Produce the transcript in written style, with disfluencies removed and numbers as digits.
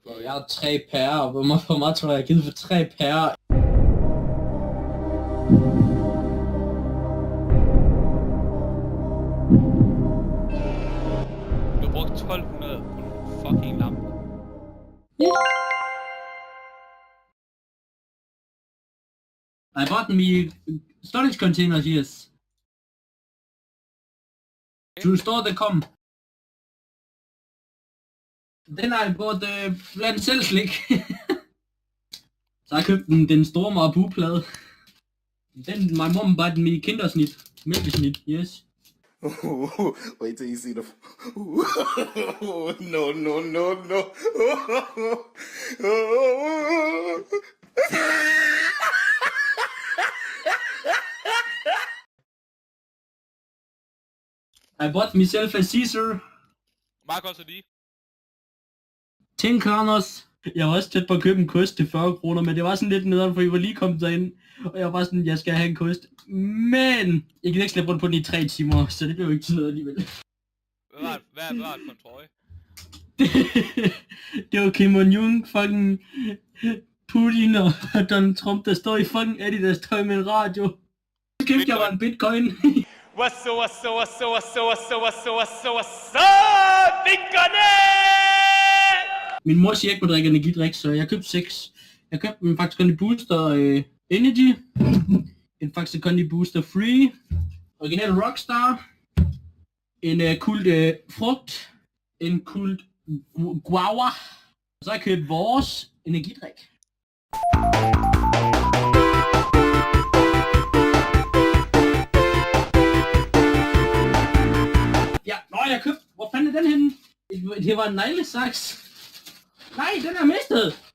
Jeg har 3 pærer. Hvor meget tror jeg, jeg har givet for 3 pærer? Du har brugt 1200 på nogle fucking lamper. Yeah. I bought me storage containers, yes. To store the com. Then I bought blandt selv slik. Så jeg købte den store marabu-plade. Then my mom bought me kindersnit. Mælkesnit, yes. Wait till you see the. No, no, no, no. I bought myself a Caesar. Meget godt så lige. 10 kroners. Jeg var også tæt på at købe en kost til 40 kroner, men det var sådan lidt nederen, for I var lige kommet derind. Og jeg var bare sådan, jeg skal have en kost. Men jeg kan ikke slæbe rundt på den i 3 timer, så det blev jo ikke til noget alligevel. Hvad var det for en trøje? Det var Kim Jong-un, fucking Putin og Donald Trump, der står i fucking Adidas tøj med en radio. Så købte jeg bare en bitcoin. What's Min mor siger ikke, at drikke energidrik, så jeg købte 6. Jeg købte en Faxe Kondi Booster Energy, en Faxe Kondi Booster Free, original Rockstar, en kult frugt, en kult guava, og så har jeg købt vores energidrik. Ja, jeg købte, hvor fanden er den henne? Det var en neglesaks. Nej, den er mistet!